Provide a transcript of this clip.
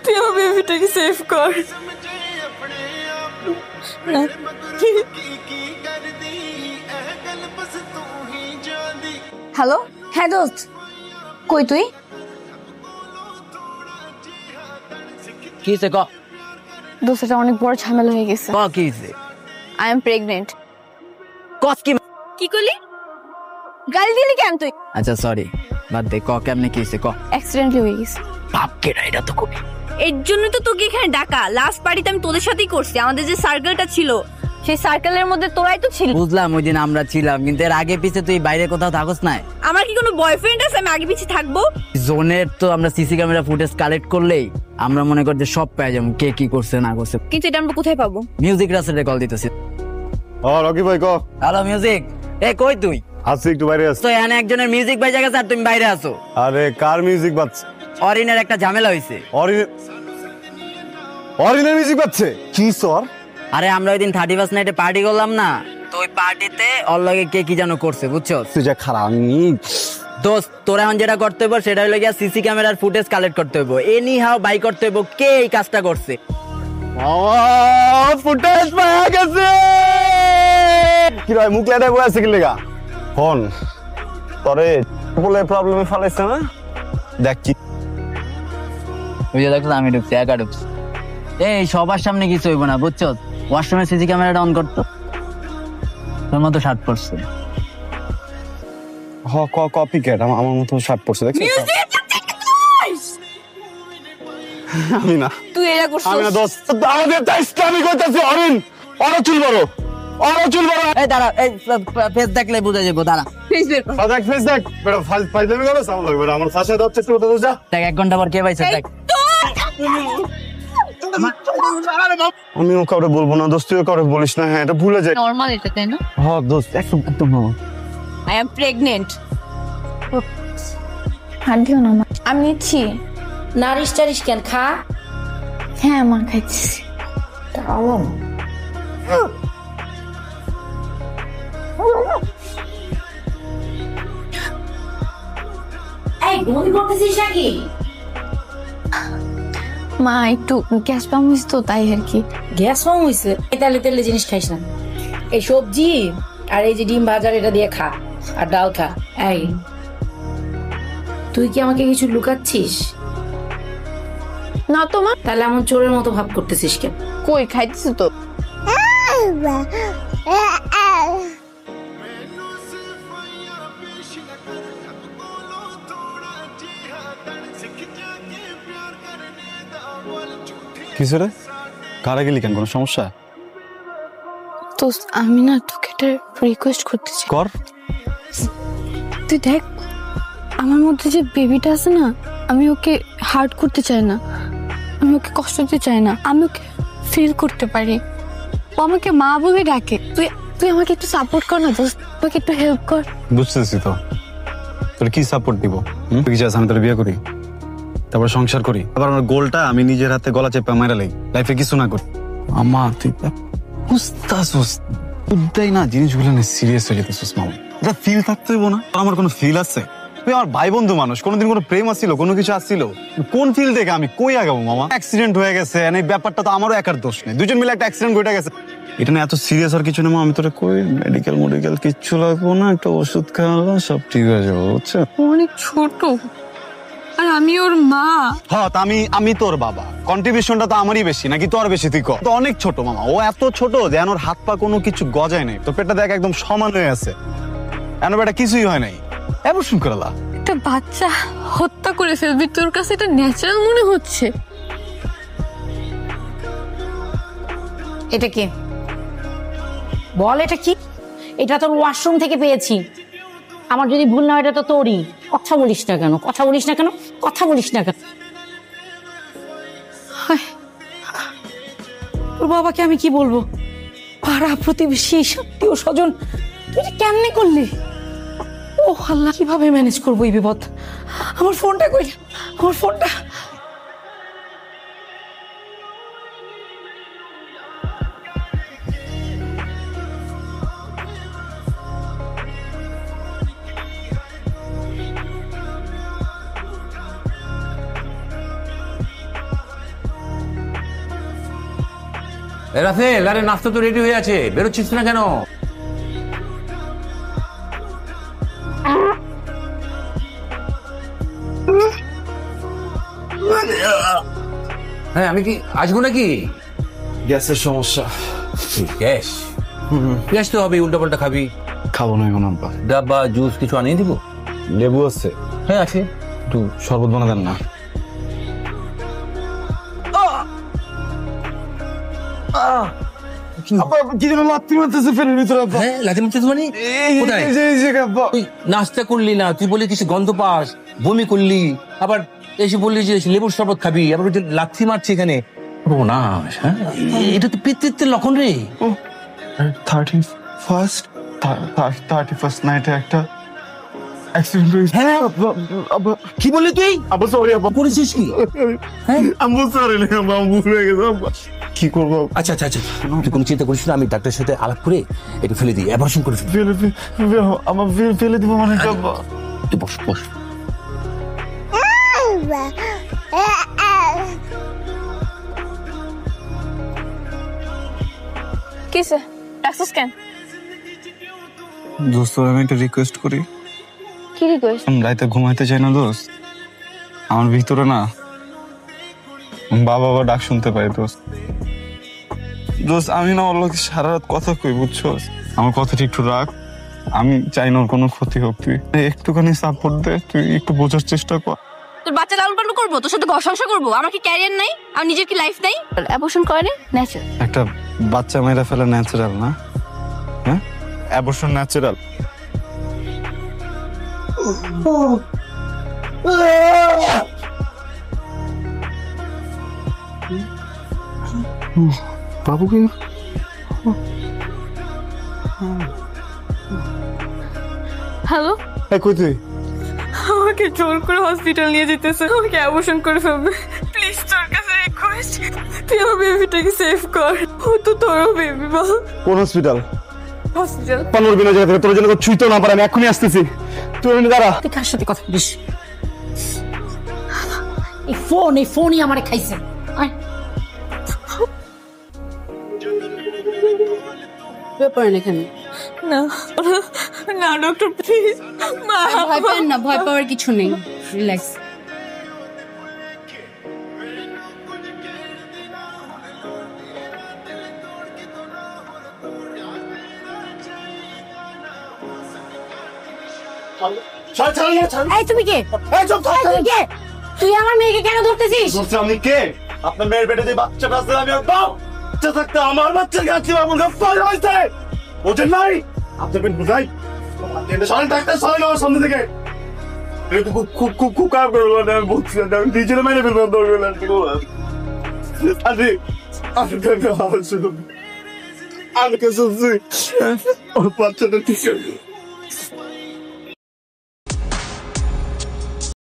তুই আমার বেবিটাকে সেভ কর না। হ্যালো, হ্যাঁ দোস্ত, কই তুই? কি হইছে ক? দোস্ত, এটা অনেক বড় ঝামেলা হয়ে গেছে। ক কি হইছে? I am pregnant. কস কি? কি করলি? গালি দিলি কেন তুই? আচ্ছা সরি, বাদ দে। ক কেমনে কি হইছে ক? অ্যাক্সিডেন্টলি হয়ে গেছে। বাপ কেডা এটা তো কবি। এর জন্য তো তোকে এখানে ডাকা। লাস্ট পার্টিতে আমি তোদের সাথেই করছি। আমাদের যে সার্কেলটা ছিল, সেই সার্কেলের মধ্যে তোরাই তো ছিল। বুঝলাম ওই দিন আমরা ছিলাম, কিন্তু এর আগে পিছে তুই বাইরে কোথাও থাকস না। আমার কি কোনো বয়ফ্রেন্ড আছে আমি আগে পিছে থাকবো? জোনের তো আমরা সিসি ক্যামেরা ফুটেজ কালেক্ট করলেই আমরা মনে করি যে সব পেয়ে যাবো, কে কি করছে না করছে। কিন্তু এটা আমরা কোথায় পাবো? মিউজিক রাসেলে কল দিতেছি। রকি ভাই ক। হ্যালো মিউজিক, এ কই তুই? আছি একটু বাইরে আছি। তো এখানে একজনের মিউজিক বাজে গেছে আর তুমি বাইরে আছো। আরে কার মিউজিক বাজছে? অরিনের একটা ঝামেলা হইছে। অরিনের মিউজিক বাজছে? কি সর? আরে আমরা ওই দিন 31st নাইটে পার্টি করলাম না, তো ওই পার্টিতে ওর লগে কে কি যেন করছে বুঝছো? তুই যা খারাপ। দোস্ত তোর এখন যেটা করতে হইব সেটা হলো গিয়া সিসি ক্যামেরার ফুটেজ কালেক্ট করতে হইব। এনি হাও বাই করতে হইব কে এই কাজটা করছে। ফুটেজ পাওয়া গেছে। কি রে মুখ লাটাই বসে আছে কি লাগা? ফোন তোরে বলে প্রবলেমে ফেলাইছে না? দেখ কি ওই যে দেখো আমি ঢুকছি, একা ঢুকছি। এই সবার সামনে কিছু হইব না বুঝছো? ওয়াশরুমে সিসি ক্যামেরাটা অন করতো, তোর মতো শার্ট পরছে। কপি ক্যাট আমার মতো শার্ট পরছে দেখছিস? আমি না, তুই এটা করছিস? আমি না দোস্ত, আমাদের টাইসটা আমি কইতাছি। অরিন অর চুল বড়, অর চুল বড়। এই দাঁড়া, এই ফেস দেখলে বুঝা যাবো। দাঁড়া, ফেস বের কর। দেখ ফেস দেখ, বেটা ফাইজলামি করে সাউন্ড লাগবে। আমার ফাঁসে দাচ্ছে একটু ওটা যা। দেখ 1 ঘন্টা পর কে পাইছে দেখ। আমি ও কাউরে বলবো না দোস্ত, তুইও কাউরে বলিস না। হ্যাঁ এটা ভুলে যাই। নরমাল এটা, তাই না? হ্যাঁ দোস্ত একদম একদম। I am pregnant. হাত দিও না মা, আমি নিচ্ছি। নারিশ টারিশ কেন খা? হ্যাঁ মা, খাইছি। এই বমি করতেছিস নাকি? মা একটু গ্যাস পাম হয়েছে তো, তাই আর কি। গ্যাস ফর্ম হয়েছে? তেলে তেলে জিনিস খাইস না। এই সবজি আর এই যে ডিম ভাজার এটা দিয়ে খা, আর ডাল খা। এই তুই কি আমাকে কিছু লুকাচ্ছিস? না তো মা। তাহলে এমন চোরের মতো ভাব করতেছিস কেন? কই খাইতেছি তো। কিছু রে কারা গেলি কেন? কোনো সমস্যা? তো আমি না তোকে একটা রিকোয়েস্ট করতেছি। কর। তুই দেখ, আমার মধ্যে যে বেবিটা আছে না, আমি ওকে হার্ট করতে চাই না, আমি ওকে কষ্ট দিতে চাই না, আমি ওকে ফিল করতে পারি। ও আমাকে মা বলে ডাকে। তুই তুই আমাকে একটু সাপোর্ট কর না দোস্ত, আমাকে একটু হেল্প কর। বুঝতেছি তো, তোর কি সাপোর্ট দিব? তুই কি চাস আমি তোর বিয়ে করি, তারপর সংসার করি, আবার আমার গোলটা আমি নিজের হাতে গলা চেপে মারা লাই, লাইফে কিছু না করি? আমা তুই বুঝতাছিস বুঝতেই না জিনিসগুলো নিয়ে সিরিয়াস হয়ে যেতেছিস মামা। এটা ফিল থাকতে হইব না? আমার কোনো ফিল আছে? তুই আমার ভাই বন্ধু মানুষ, কোনোদিন কোনো প্রেম আসছিল, কোনো কিছু আসছিল? কোন ফিল দেখে আমি কই আগাবো মামা? অ্যাক্সিডেন্ট হয়ে গেছে, এই ব্যাপারটা তো আমারও একার দোষ নেই, দুজন মিলে একটা অ্যাক্সিডেন্ট ঘটে গেছে। এটা না এত সিরিয়াস আর কিছু না মা। আমি তোরে কই মেডিকেল কিচ্ছু লাগবো না, একটা ওষুধ খাওয়ালো সব ঠিক হয়ে যাবো, বুঝছো? অনেক ছোট আর আমি ওর মা। হ্যাঁ আমি তোর বাবা, কন্ট্রিবিউশনটা তো আমারই বেশি নাকি তোর বেশি? তুই তো অনেক ছোট মামা, ও এত ছোট যে ওর হাত পা কোনো কিছু গজায় নাই, তোর পেটটা দেখ একদম সমান হয়ে আছে, এনো বেটা কিছুই হয় নাই। অ্যাবর্শন করালা একটা বাচ্চা হত্যা করে ফেলবি, তোর কাছে এটা ন্যাচারাল মনে হচ্ছে? এটা কি বল, এটা কি? এটা তোর ওয়াশরুম থেকে পেয়েছি। আমার যদি ভুল না হয় এটা তো তোরই। কথা বলিস না কেন? কথা বলিস না কেন? কথা বলিস না কেন? তোর বাবাকে আমি কি বলবো? পাড়া প্রতিবেশী আত্মীয় স্বজন, তুই এটা কেমনে করলি? ও আল্লাহ, কিভাবে ম্যানেজ করবো এই বিপদ? আমার ফোনটা কই? আমার ফোনটা রাসেল, আরে নাস্তা তো রেডি হয়ে আছে, বেরোচ্ছিস না কেন? হ্যাঁ, আমি কি আসবো নাকি? গ্যাসের সমস্যা। গ্যাস? গ্যাস তো হবে, উল্টা পাল্টা খাবি। খাবো না এখন আব্বা। ডাব বা জুস কিছু আনিয়ে দিব? লেবু আছে? হ্যাঁ আছে। একটু শরবত বানা দেন না। আব্বা কি যেন লাত্তি মারতেছে ফেলের ভিতরে আব্বা। হ্যাঁ, লাথি মারছিস মানে? কোথায়? এই যে আব্বা। তুই নাস্তা করলি না, তুই বলি কিছু গন্ধ পাস, বমি করলি, আবার এসে বললি যে লেবুর শরবত খাবি, আবার ওই যে লাথি মারছি এখানে। ও না, হ্যাঁ এটা তো পিতৃত্বের লক্ষণ রে। 31st নাইটে একটা অ্যাক্সিডেন্ট হয়েছে। হ্যাঁ, আব্বা কি বললি তুই? আব্বা সরি আব্বা। করেছিস কি? আম্মু সরি না আব্বা, আমি ভুলে গেছি আব্বা। কি করবো? আচ্ছা আচ্ছা আচ্ছা, তুই কোনো চিন্তা করিস না, আমি ডাক্তারের সাথে আলাপ করে এটা ফেলে দিই, অ্যাবর্শন করে ফেলি। আমার ফেলে দিব মানে আব্বা। তুই বস বস। কিসে ডাকছিস কেন? দোস্ত আমি একটা রিকোয়েস্ট করি। কি রিকোয়েস্ট? আমি রাতে ঘুমাইতে চাই না দোস্ত। আমার ভিতরে না বাবা ডাক শুনতে পাই দোস্ত। দোস্ত আমি না ওর লোকে সারা রাত কথা কই, বুঝছো? আমার কথাটা একটু রাখ। আমি চাই না ওর কোনো ক্ষতি হোক। তুই একটুখানি সাপোর্ট দে, তুই একটু বোঝার চেষ্টা কর। তোর বাচ্চা লালন পালন করবো, তোর সাথে ঘর সংসার করবো? আমার কি ক্যারিয়ার নাই? আমার নিজের কি লাইফ নাই? অ্যাবর্শন করে ন্যাচারাল। একটা বাচ্চা মেয়েরা ফেলা ন্যাচারাল না? হ্যাঁ, অ্যাবর্শন ন্যাচারাল। বাবুকে হ্যালো, কই তুই? আমাকে জোর করে হসপিটাল নিয়ে যেতেছে, আমাকে অ্যাবর্শন করে ফেলবে। প্লিজ তোর কাছে রিকোয়েস্ট, তুই আমার বেবিটাকে সেভ কর। ও তো তোরও বেবি। বল কোন হসপিটাল? হসপিটাল। পানুর বিনা জায়গা তোর জন্য ছুঁইতেও না পারে, আমি এখনই আসতেছি। তুই এমনি দাঁড়া। তুই কার সাথে কথা বলিস? এই ফোনই আমারে খাইছে। আয়। ব্যাপার এখানে না না ডক্টর প্লিজ, মা ভয় পাবেন না, ভয় পাওয়ার কিছু নেই, রিল্যাক্স। এই তুমি কে? তুই কে? তুই আমার মেয়েকে কেন ধরতেছিস? আমি কে? আপনার মেয়ের পেটে যে বাচ্চাটা আছে আমি ওর বাপ। বাচ্চা থাকতে আমার বাচ্চার কাছে আমার গাফার হইছে। ওজন নাই আপনার পেট বুঝাই। সরেন ডাক্তার, সরেন আমার সামনে থেকে। এটা খুব খুব খুব খুব খারাপ করে বললেন। আমি বলছি না, আমি নিজের মেরে ফেললাম দরকার আরে আমি কেন আমার শুনুন, আমি কে শুনছি ওর বাচ্চাটা ঠিক আছে।